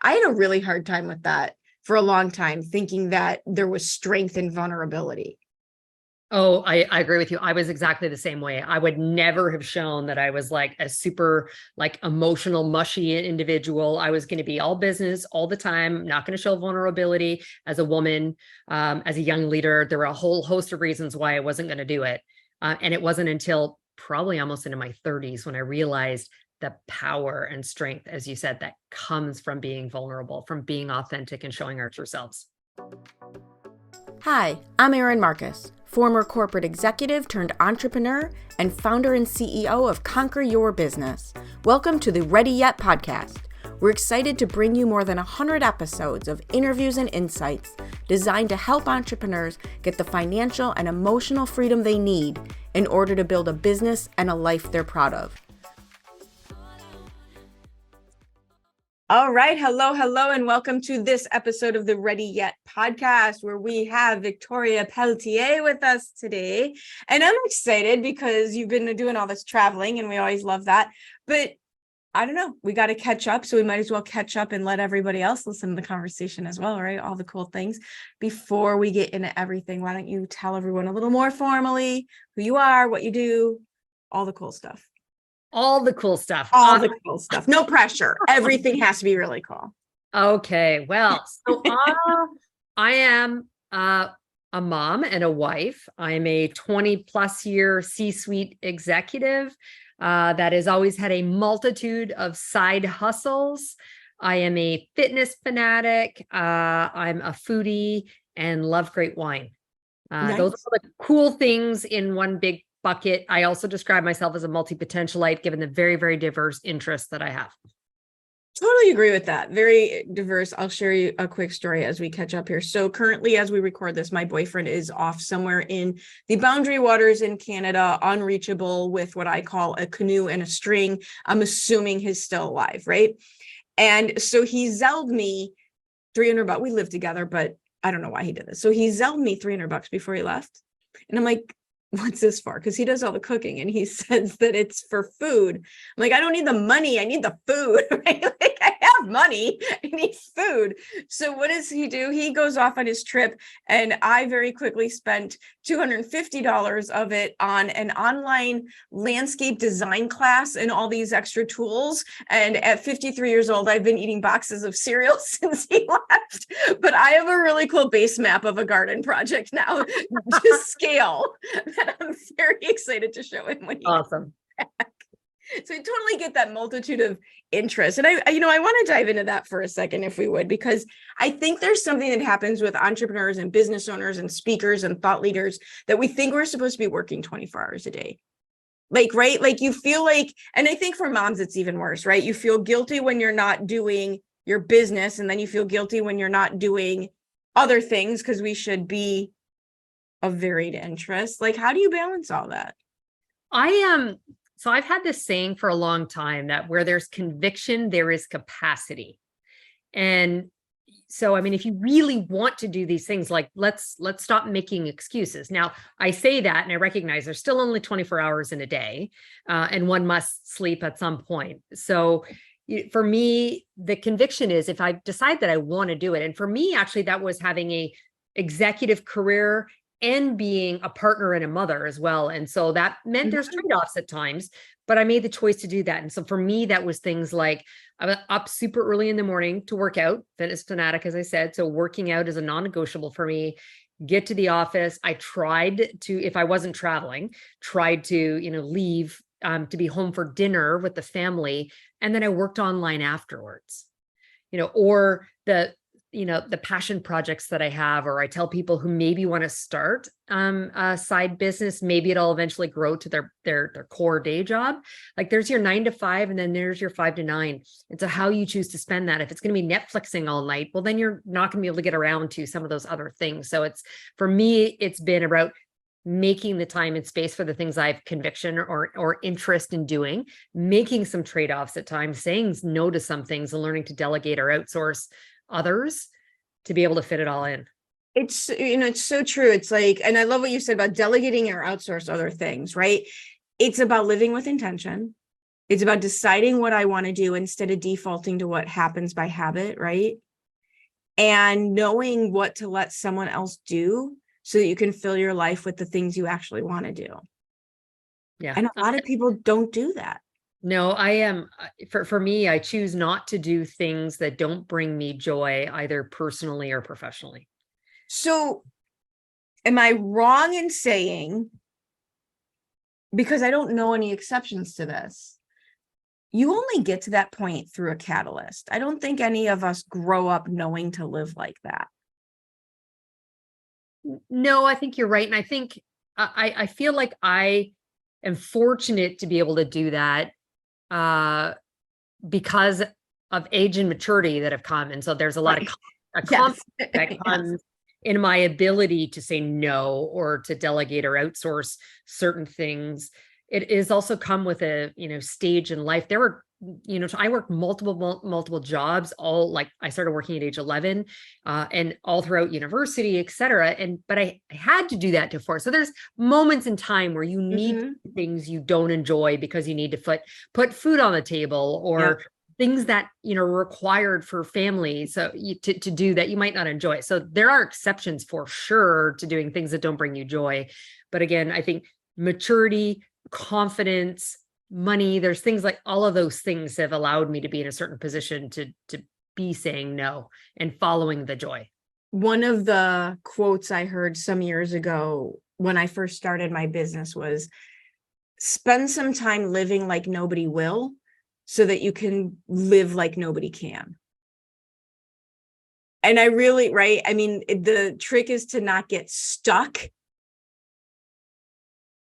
I had a really hard time with that for a long time, thinking that there was strength in vulnerability. Oh, I agree with you. I was exactly the same way. I would never have shown that I was like a super like emotional, mushy individual. I was going to be all business all the time, not going to show vulnerability as a woman, as a young leader. There were a whole host of reasons why I wasn't going to do it. And it wasn't until probably almost into my 30s when I realized the power and strength, as you said, that comes from being vulnerable, from being authentic and showing our true selves. Hi, I'm Erin Marcus, former corporate executive turned entrepreneur and founder and CEO of Conquer Your Business. Welcome to the Ready Yet podcast. We're excited to bring you more than 100 episodes of interviews and insights designed to help entrepreneurs get the financial and emotional freedom they need in order to build a business and a life they're proud of. All right. Hello, and welcome to this episode of the Ready Yet podcast, where we have Victoria Pelletier with us today. And I'm excited because you've been doing all this traveling and we always love that. But I don't know, we got to catch up. So we might as well catch up and let everybody else listen to the conversation as well, right? All the cool things. Before we get into everything, why don't you tell everyone a little more formally who you are, what you do, all the cool stuff. All the cool stuff. All the cool stuff. No pressure. Everything has to be really cool. Okay. Well, so I am a mom and a wife. I'm a 20 plus year C-suite executive that has always had a multitude of side hustles. I am a fitness fanatic. I'm a foodie and love great wine. Nice. Those are the cool things in one big bucket. I also describe myself as a multi-potentialite, given the very, very diverse interests that I have. Totally agree with that. Very diverse. I'll share you a quick story as we catch up here. So currently, as we record this, my boyfriend is off somewhere in the boundary waters in Canada, unreachable with what I call a canoe and a string. I'm assuming he's still alive, right? And so he zelled me $300. We live together, but I don't know why he did this. So he zelled me $300 before he left. And I'm like, what's this for? Because he does all the cooking and he says that it's for food. I'm like, I don't need the money. I need the food, right? Like, I have money. I need food. So what does he do? He goes off on his trip and I very quickly spent $250 of it on an online landscape design class and all these extra tools. And at 53 years old, I've been eating boxes of cereal since he left. But I have a really cool base map of a garden project now to scale. That I'm very excited to show him when he Awesome. comes back. So I totally get that multitude of interests. And I want to dive into that for a second, if we would, because I think there's something that happens with entrepreneurs and business owners and speakers and thought leaders that we think we're supposed to be working 24 hours a day. Like, right? Like you feel like, and I think for moms, it's even worse, right? You feel guilty when you're not doing your business. And then you feel guilty when you're not doing other things because we should be of varied interests. Like, how do you balance all that? So I've had this saying for a long time that where there's conviction, there is capacity. And so, I mean, if you really want to do these things, like let's stop making excuses. Now, I say that and I recognize there's still only 24 hours in a day, and one must sleep at some point. So for me, the conviction is if I decide that I want to do it. And for me, actually, that was having a executive career and being a partner and a mother as well. And so that meant there's trade-offs at times, but I made the choice to do that. And so for me, that was things like I was up super early in the morning to work out, fitness fanatic, as I said. So working out is a non-negotiable for me. Get to the office. I tried to, if I wasn't traveling, tried to, leave to be home for dinner with the family. And then I worked online afterwards, or the passion projects that I have, or I tell people who maybe want to start a side business, maybe it'll eventually grow to their core day job. Like there's your 9 to 5 and then there's your 5 to 9. And so how you choose to spend that, if it's going to be Netflixing all night, well, then you're not going to be able to get around to some of those other things. So for me, it's been about making the time and space for the things I have conviction or interest in doing, making some trade-offs at times, saying no to some things and learning to delegate or outsource others to be able to fit it all in. It's, it's so true. It's like, and I love what you said about delegating or outsource other things, right? It's about living with intention. It's about deciding what I want to do instead of defaulting to what happens by habit, right? And knowing what to let someone else do so that you can fill your life with the things you actually want to do. Yeah. And a lot of people don't do that. No, I am for me, I choose not to do things that don't bring me joy, either personally or professionally. So am I wrong in saying, because I don't know any exceptions to this, you only get to that point through a catalyst? I don't think any of us grow up knowing to live like that. No, I think you're right. And I think I feel like I am fortunate to be able to do that because of age and maturity that have come. And so there's a lot of confidence that comes in my ability to say no, or to delegate or outsource certain things. It is also come with a, stage in life. There were, I worked multiple jobs, all like I started working at age 11 and all throughout university, et cetera. But I had to do that before. So there's moments in time where you need things you don't enjoy because you need to put food on the table, or things that, required for family. So to do that, you might not enjoy. So there are exceptions for sure to doing things that don't bring you joy. But again, I think maturity, confidence, money, there's things like all of those things have allowed me to be in a certain position to be saying no and following the joy. One of the quotes I heard some years ago when I first started my business was, spend some time living like nobody will so that you can live like nobody can. And I really, right? I mean, the trick is to not get stuck,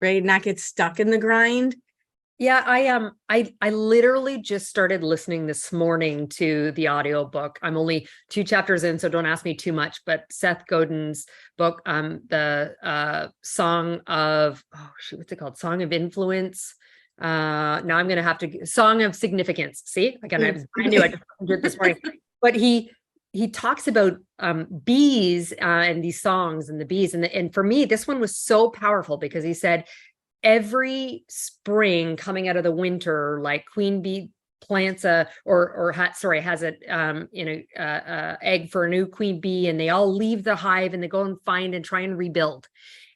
right? Not get stuck in the grind. Yeah, I literally just started listening this morning to the audiobook. I'm only 2 chapters in, so don't ask me too much, but Seth Godin's book, the Song of, what's it called? Song of Influence. Now I'm going to have to, Song of Significance. See, again, I knew I just did it this morning, but he talks about bees and these songs and the bees. And for me, this one was so powerful because he said, every spring coming out of the winter, like queen bee plants has an egg for a new queen bee, and they all leave the hive and they go and find and try and rebuild.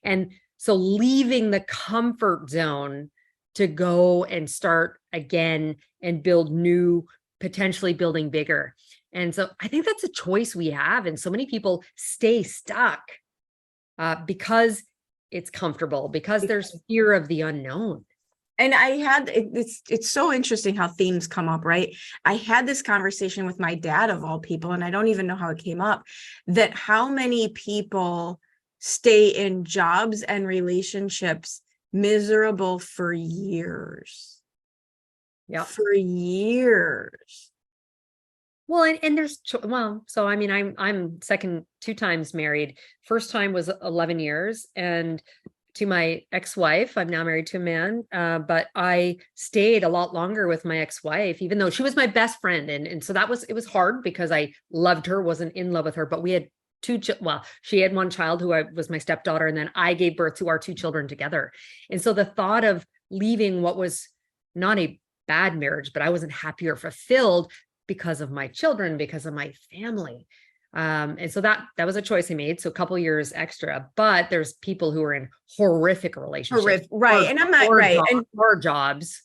And so leaving the comfort zone to go and start again and build new, potentially building bigger. And so I think that's a choice we have. And so many people stay stuck because it's comfortable, because there's fear of the unknown. And it's so interesting how themes come up, right? I had this conversation with my dad, of all people, and I don't even know how it came up, that how many people stay in jobs and relationships miserable for years. Yeah. For years. Well, and there's, so I mean, I'm second 2 times married. First time was 11 years, and to my ex-wife, I'm now married to a man. But I stayed a lot longer with my ex-wife, even though she was my best friend. And so it was hard because I loved her, wasn't in love with her, but we had she had 1 child who was my stepdaughter. And then I gave birth to our 2 children together. And so the thought of leaving what was not a bad marriage, but I wasn't happy or fulfilled because of my children, because of my family. And so that was a choice I made. So a couple years extra, but there's people who are in horrific relationships. Right. And I'm not right. And more jobs.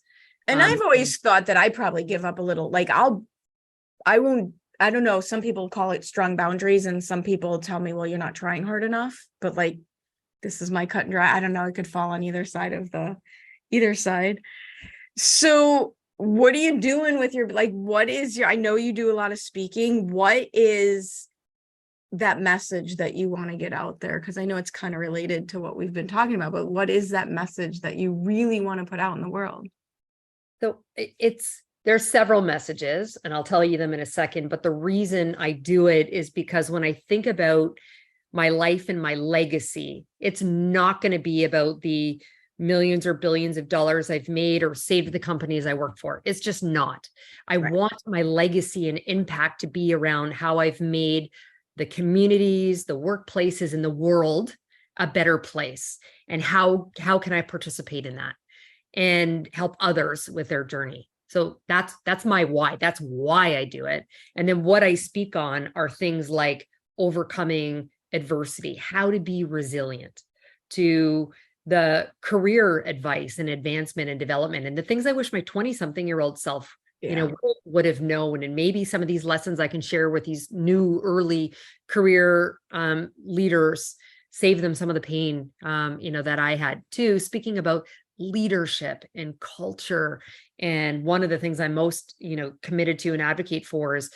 And I've always thought that I probably give up a little, like I don't know. Some people call it strong boundaries, and some people tell me, well, you're not trying hard enough, but like, this is my cut and dry. I don't know. It could fall on either side. So what are you doing with I know you do a lot of speaking. What is that message that you want to get out there? Because I know it's kind of related to what we've been talking about, but what is that message that you really want to put out in the world? So there's several messages, and I'll tell you them in a second. But the reason I do it is because when I think about my life and my legacy, it's not going to be about the millions or billions of dollars I've made or saved the companies I work for. It's just not. I want my legacy and impact to be around how I've made the communities, the workplaces, and the world a better place. And how can I participate in that and help others with their journey? So that's my why. That's why I do it. And then what I speak on are things like overcoming adversity, how to be resilient, to the career advice and advancement and development, and the things I wish my 20-something-year-old self, would have known. And maybe some of these lessons I can share with these new early career leaders, save them some of the pain, that I had too. Speaking about leadership and culture. And one of the things I'm most, committed to and advocate for is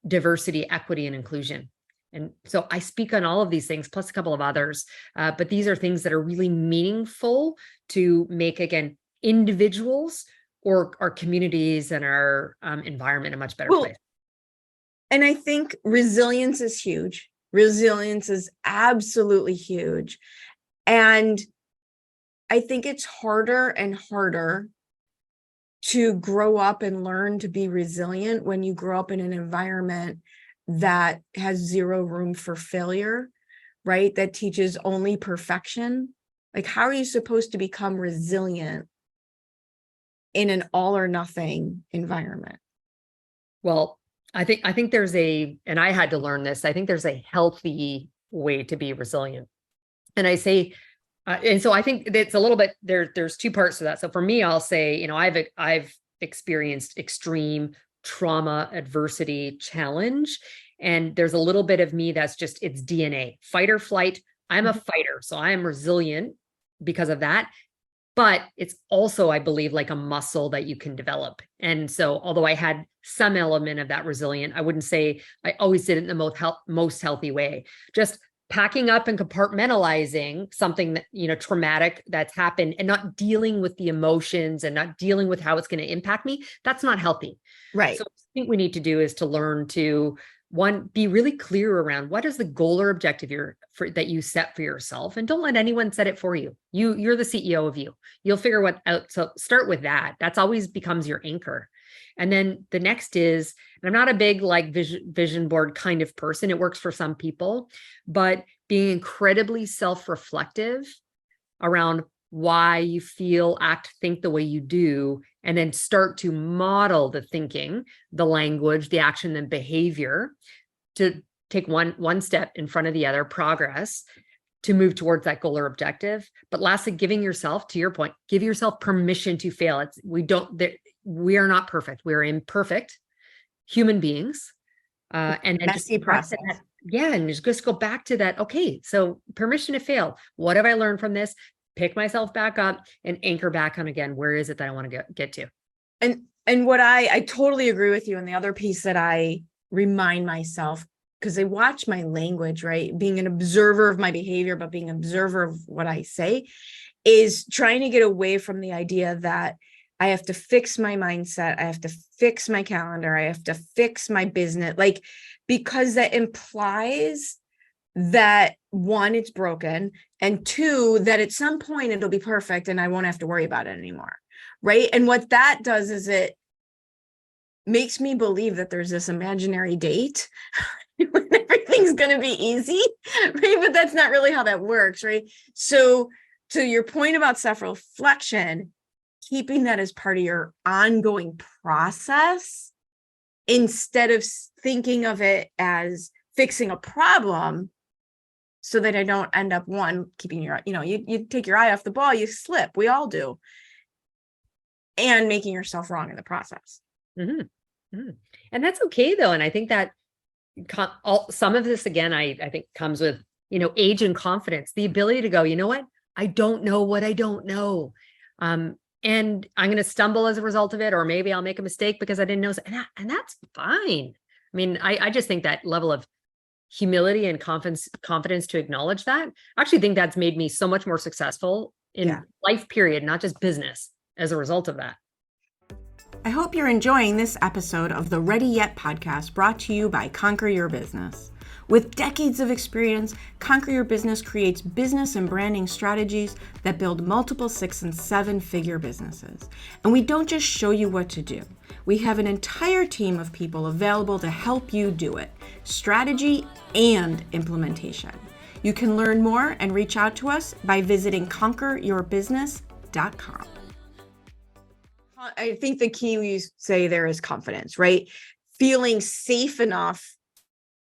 diversity, equity, and inclusion. And so I speak on all of these things, plus a couple of others, but these are things that are really meaningful to make, again, individuals or our communities and our environment a much better place. And I think resilience is huge. Resilience is absolutely huge. And I think it's harder and harder to grow up and learn to be resilient when you grow up in an environment that has zero room for failure, right? That teaches only perfection. Like, how are you supposed to become resilient in an all or nothing environment? Well, I think there's and I had to learn this, I think there's a healthy way to be resilient. And I say, and so I think it's a little bit, there's two parts to that. So for me, I'll say, I've experienced extreme trauma, adversity, challenge. And there's a little bit of me that's just, it's DNA, fight or flight. I'm a fighter, so I am resilient because of that. But it's also, I believe, like a muscle that you can develop. And so although I had some element of that resilient, I wouldn't say I always did it in the most healthy way. Just packing up and compartmentalizing something that, traumatic that's happened and not dealing with the emotions and not dealing with how it's going to impact me, that's not healthy. Right. So what I think we need to do is to learn to, one, be really clear around what is the goal or objective that you set for yourself, and don't let anyone set it for you. You're the CEO of you. You'll figure what out. So start with that. That's always becomes your anchor. And then the next is, and I'm not a big like vision board kind of person. It works for some people, but being incredibly self-reflective around why you feel, act, think the way you do, and then start to model the thinking, the language, the action, the behavior to take one step in front of the other, progress to move towards that goal or objective. But lastly, giving yourself, to your point, give yourself permission to fail. We are not perfect. We are imperfect human beings. And then messy process. And just go back to that. Okay, so permission to fail. What have I learned from this? Pick myself back up and anchor back on again. Where is it that I want to get to? And what I totally agree with you. And the other piece that I remind myself, because I watch my language, right? Being an observer of my behavior, but being an observer of what I say, is trying to get away from the idea that I have to fix my mindset. I have to fix my calendar. I have to fix my business, because that implies that one, it's broken, and two, that at some point it'll be perfect and I won't have to worry about it anymore. Right. And what that does is it makes me believe that there's this imaginary date when everything's going to be easy. Right. But that's not really how that works. Right. So to your point about self-reflection, keeping that as part of your ongoing process instead of thinking of it as fixing a problem, so that I don't end up keeping your, you take your eye off the ball, you slip, we all do, and making yourself wrong in the process. Mm-hmm. Mm-hmm. And that's okay though. And I think that some of this, again, I think comes with, age and confidence, the ability to go, you know what? I don't know what I don't know. And I'm going to stumble as a result of it, or maybe I'll make a mistake because I didn't know. And that's fine. I mean, I just think that level of humility and confidence to acknowledge that, I actually think that's made me so much more successful in life, period, not just business, as a result of that. I hope you're enjoying this episode of the Ready Yet podcast, brought to you by Conquer Your Business. With decades of experience, Conquer Your Business creates business and branding strategies that build multiple 6- and 7-figure businesses. And we don't just show you what to do. We have an entire team of people available to help you do it, strategy and implementation. You can learn more and reach out to us by visiting conqueryourbusiness.com. I think the key you say there is confidence, right? Feeling safe enough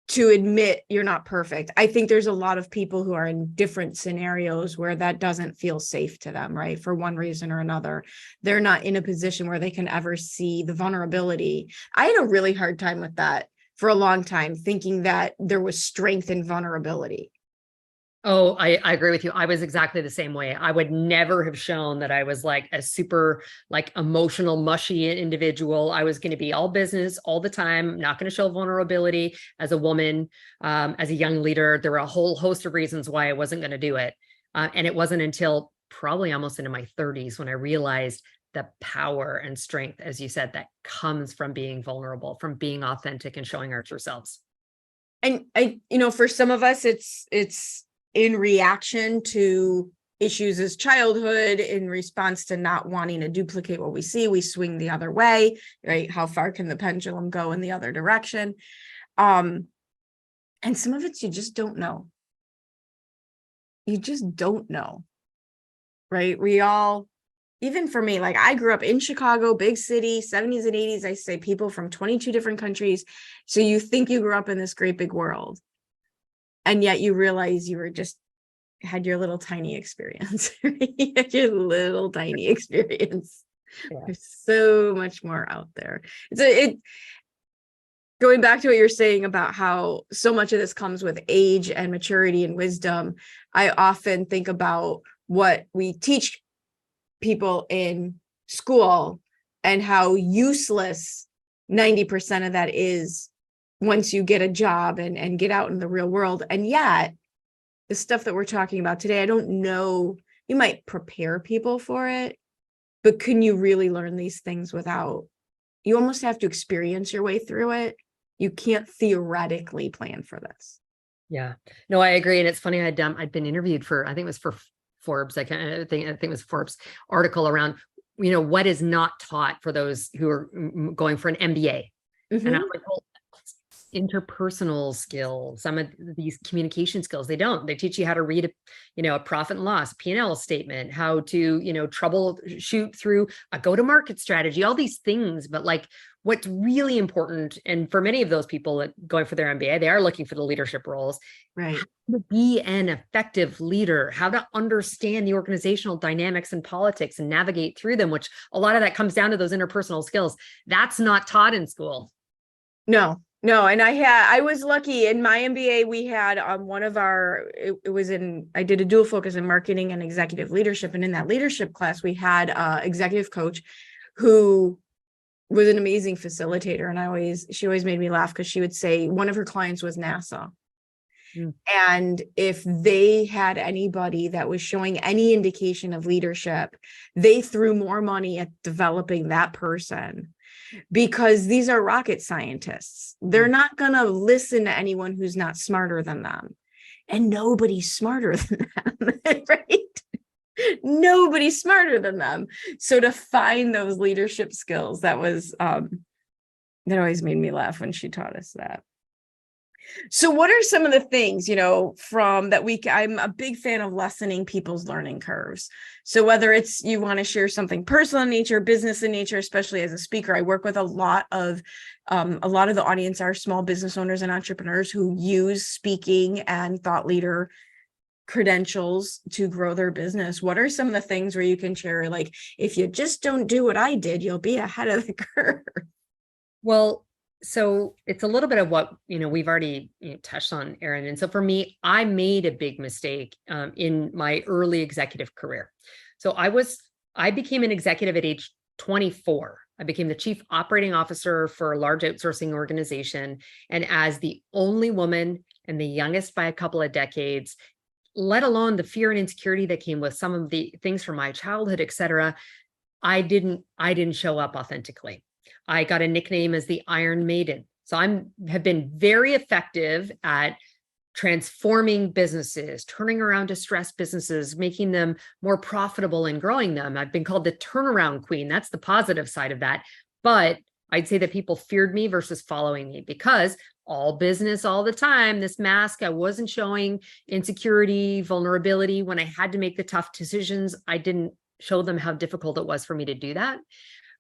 to admit you're not perfect. I think there's a lot of people who are in different scenarios where that doesn't feel safe to them, right? For one reason or another, they're not in a position where they can ever see the vulnerability. I had a really hard time with that for a long time, thinking that there was strength in vulnerability. Oh, I agree with you. I was exactly the same way. I would never have shown that I was like a super like emotional, mushy individual. I was going to be all business all the time, not going to show vulnerability as a woman, as a young leader. There were a whole host of reasons why I wasn't going to do it. And it wasn't until probably almost into my 30s when I realized the power and strength, as you said, that comes from being vulnerable, from being authentic and showing our true selves. And for some of us, it's in reaction to issues as childhood, in response to not wanting to duplicate what we see, we swing the other way, right? How far can the pendulum go in the other direction? And some of it's you just don't know. You just don't know, right? We all, even for me, like I grew up in Chicago, big city, 70s and 80s. I say people from 22 different countries. So you think you grew up in this great big world. And yet you realize you were just had your little tiny experience, right? Your little tiny experience. Yeah. There's so much more out there. Going back to what you're saying about how so much of this comes with age and maturity and wisdom, I often think about what we teach people in school and how useless 90% of that is once you get a job and get out in the real world. And yet the stuff that we're talking about today, I don't know, you might prepare people for it, but can you really learn these things without, you almost have to experience your way through it. You can't theoretically plan for this. Yeah, no, I agree. And it's funny, I'd been interviewed for, I think it was for Forbes. I think it was Forbes article around, what is not taught for those who are going for an MBA. Mm-hmm. And I'm like, well, interpersonal skills, some of these communication skills, they teach you how to read a profit and loss P&L statement, how to troubleshoot through a go-to-market strategy, all these things. But like what's really important, and for many of those people going for their MBA, they are looking for the leadership roles, right? How to be an effective leader, how to understand the organizational dynamics and politics and navigate through them, which a lot of that comes down to those interpersonal skills. That's not taught in school. No. And I was lucky in my MBA. We had I did a dual focus in marketing and executive leadership. And in that leadership class, we had an executive coach who was an amazing facilitator. And she always made me laugh because she would say one of her clients was NASA. Mm. And if they had anybody that was showing any indication of leadership, they threw more money at developing that person. Because these are rocket scientists. They're not going to listen to anyone who's not smarter than them. And nobody's smarter than them, right? Nobody's smarter than them. So to find those leadership skills, that always made me laugh when she taught us that. So what are some of the things, from that week? I'm a big fan of lessening people's learning curves. So whether it's you want to share something personal in nature, business in nature, especially as a speaker, I work with a lot of the audience are small business owners and entrepreneurs who use speaking and thought leader credentials to grow their business. What are some of the things where you can share, like, if you just don't do what I did, you'll be ahead of the curve? Well, so it's a little bit of what, we've already touched on, Erin. And so for me, I made a big mistake in my early executive career. So I became an executive at age 24. I became the chief operating officer for a large outsourcing organization. And as the only woman and the youngest by a couple of decades, let alone the fear and insecurity that came with some of the things from my childhood, et cetera, I didn't show up authentically. I got a nickname as the Iron Maiden. So have been very effective at transforming businesses, turning around distressed businesses, making them more profitable and growing them. I've been called the turnaround queen. That's the positive side of that. But I'd say that people feared me versus following me because all business all the time, this mask, I wasn't showing insecurity, vulnerability. When I had to make the tough decisions, I didn't show them how difficult it was for me to do that.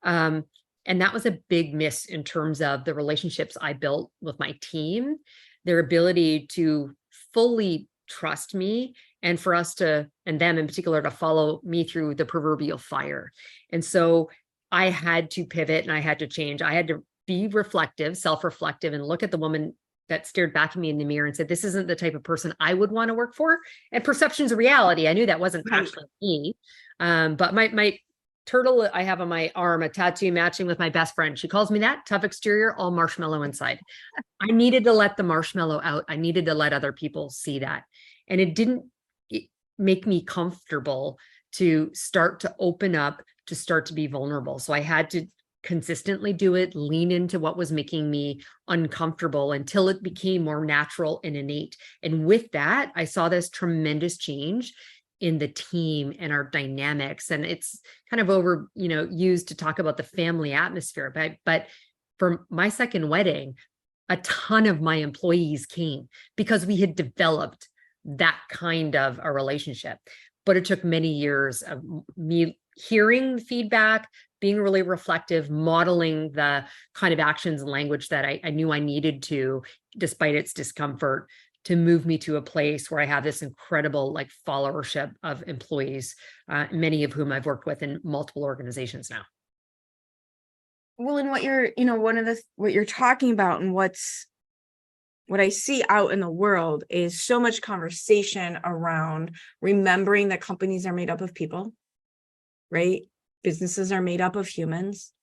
And that was a big miss in terms of the relationships I built with my team, their ability to fully trust me, and for us to, and them in particular, to follow me through the proverbial fire. And so I had to pivot and I had to change. I had to be reflective, self-reflective, and look at the woman that stared back at me in the mirror and said, this isn't the type of person I would want to work for. And perception's a reality. I knew that wasn't actually me. But my turtle I have on my arm, a tattoo matching with my best friend. She calls me that: tough exterior, all marshmallow inside. I needed to let the marshmallow out. I needed to let other people see that. And it didn't make me comfortable to start to open up, to start to be vulnerable. So I had to consistently do it, lean into what was making me uncomfortable until it became more natural and innate. And with that, I saw this tremendous change in the team and our dynamics. And it's kind of used to talk about the family atmosphere. But for my second wedding, a ton of my employees came because we had developed that kind of a relationship. But it took many years of me hearing feedback, being really reflective, modeling the kind of actions and language that I knew I needed to, despite its discomfort, to move me to a place where I have this incredible followership of employees, many of whom I've worked with in multiple organizations now. Well, and what you're, what you're talking about and what I see out in the world is so much conversation around remembering that companies are made up of people, right? Businesses are made up of humans.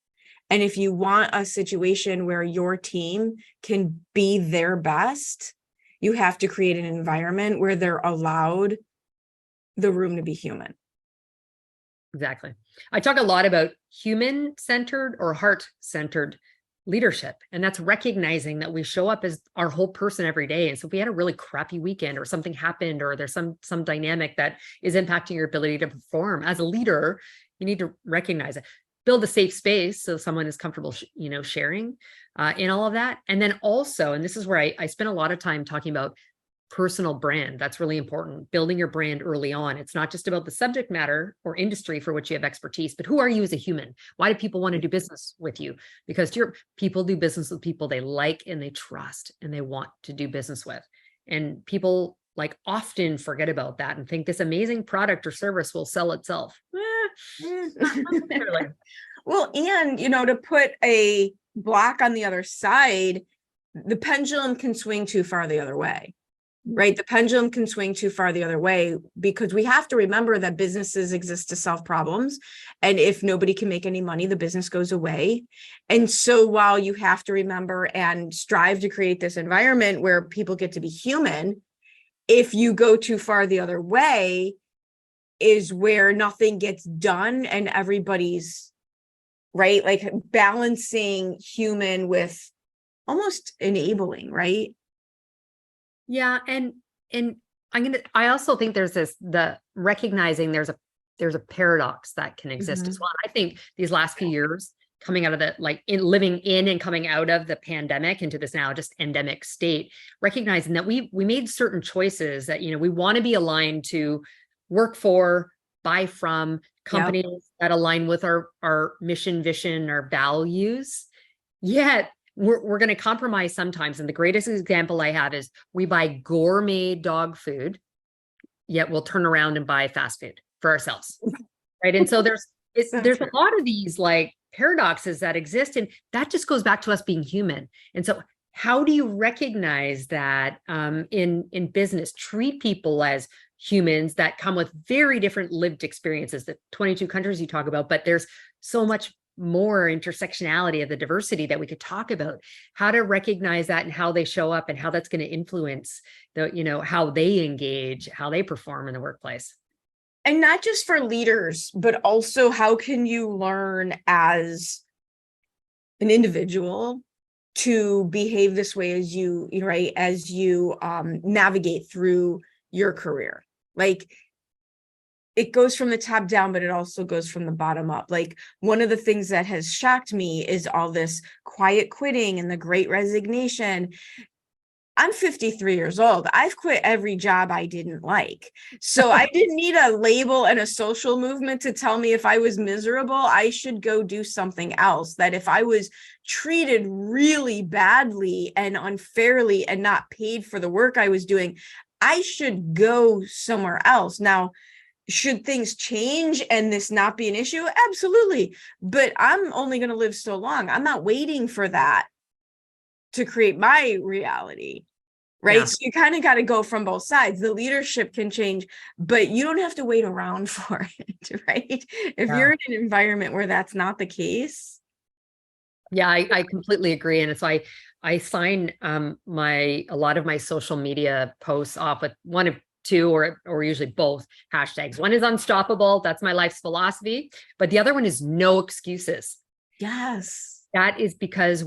And if you want a situation where your team can be their best, you have to create an environment where they're allowed the room to be human. Exactly. I talk a lot about human-centered or heart-centered leadership. And that's recognizing that we show up as our whole person every day. And so if we had a really crappy weekend or something happened, or there's some dynamic that is impacting your ability to perform as a leader, you need to recognize it, build a safe space so someone is comfortable, sharing in all of that. And then also, and this is where I spend a lot of time talking about personal brand. That's really important. Building your brand early on. It's not just about the subject matter or industry for which you have expertise, but who are you as a human? Why do people want to do business with you? Because people do business with people they like and they trust and they want to do business with. And people often forget about that and think this amazing product or service will sell itself. Well, and, to put a block on the other side, the pendulum can swing too far the other way. Right? The pendulum can swing too far the other way, because we have to remember that businesses exist to solve problems. And if nobody can make any money, the business goes away. And so while you have to remember and strive to create this environment where people get to be human, if you go too far the other way is where nothing gets done and everybody's right, balancing human with almost enabling, right? Yeah. And I also think there's the recognizing there's a paradox that can exist as well. I think these last few years coming out of the, living in and coming out of the pandemic into this now just endemic state, recognizing that we made certain choices that, we want to be aligned to work for, buy from companies that align with our mission, vision, our values. Yet we're going to compromise sometimes. And the greatest example I have is we buy gourmet dog food, yet we'll turn around and buy fast food for ourselves. Right. And so there's a lot of these paradoxes that exist. And that just goes back to us being human. And so how do you recognize that in business, treat people as humans that come with very different lived experiences, the 22 countries you talk about, but there's so much more intersectionality of the diversity that we could talk about, how to recognize that and how they show up and how that's going to influence how they engage, how they perform in the workplace. And not just for leaders, but also how can you learn as an individual to behave this way as you navigate through your career. It goes from the top down, but it also goes from the bottom up. One of the things that has shocked me is all this quiet quitting and the great resignation. I'm 53 years old. I've quit every job I didn't like. So I didn't need a label and a social movement to tell me if I was miserable, I should go do something else. That if I was treated really badly and unfairly and not paid for the work I was doing, I should go somewhere else. Now, should things change and this not be an issue? Absolutely. But I'm only going to live so long. I'm not waiting for that to create my reality, right? Yeah. So you kind of got to go from both sides. The leadership can change, but you don't have to wait around for it, right? If you're in an environment where that's not the case. Yeah, I completely agree. And so I sign a lot of my social media posts off with one of two or usually both hashtags. One is unstoppable. That's my life's philosophy. But the other one is no excuses. Yes. That is because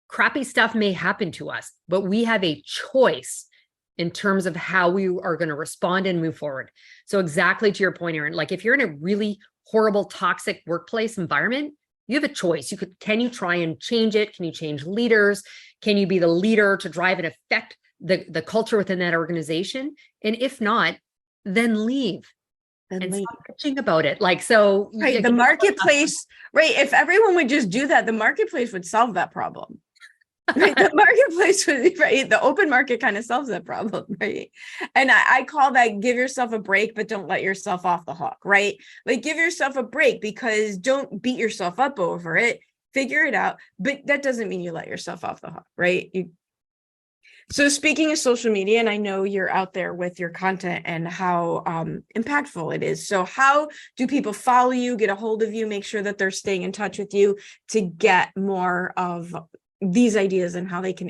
crappy stuff may happen to us, but we have a choice in terms of how we are going to respond and move forward. So exactly to your point, Erin, like if you're in a really horrible, toxic workplace environment, you have a choice. Can you try and change it? Can you change leaders? Can you be the leader to drive and affect the culture within that organization? And if not, then leave. And stop bitching about it. Like, so right, the marketplace, right? If everyone would just do that, the marketplace would solve that problem. Right, the marketplace would, right? The open market kind of solves that problem, right? And I call that give yourself a break, but don't let yourself off the hook, right? Like give yourself a break because don't beat yourself up over it. Figure it out, but that doesn't mean you let yourself off the hook, right? So speaking of social media, and I know you're out there with your content and how impactful it is. So how do people follow you, get a hold of you, make sure that they're staying in touch with you to get more of these ideas and how they can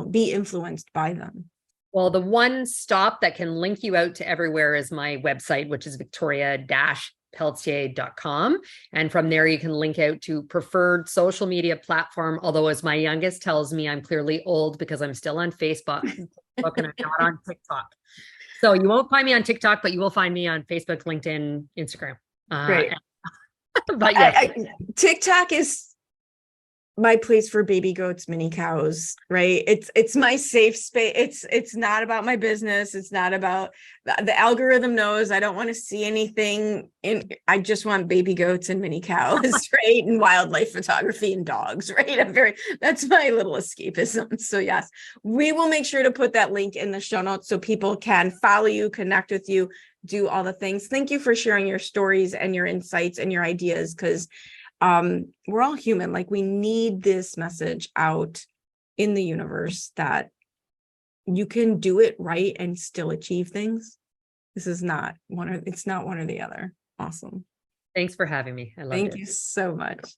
be influenced by them? Well, the one stop that can link you out to everywhere is my website, which is Victoria-Pelletier.com. And from there, you can link out to preferred social media platform. Although as my youngest tells me, I'm clearly old because I'm still on Facebook and I'm not on TikTok. So you won't find me on TikTok, but you will find me on Facebook, LinkedIn, Instagram. Great. But yeah, TikTok is my place for baby goats, mini cows, right? It's my safe space. It's not about my business. It's not about the algorithm knows I don't want to see anything I just want baby goats and mini cows, right? And wildlife photography and dogs, right? That's my little escapism. So yes, we will make sure to put that link in the show notes so people can follow you, connect with you, do all the things. Thank you for sharing your stories and your insights and your ideas, because we're all human. Like we need this message out in the universe that you can do it right and still achieve things. This is not it's not one or the other. Awesome. Thanks for having me. I loved it. Thank you so much.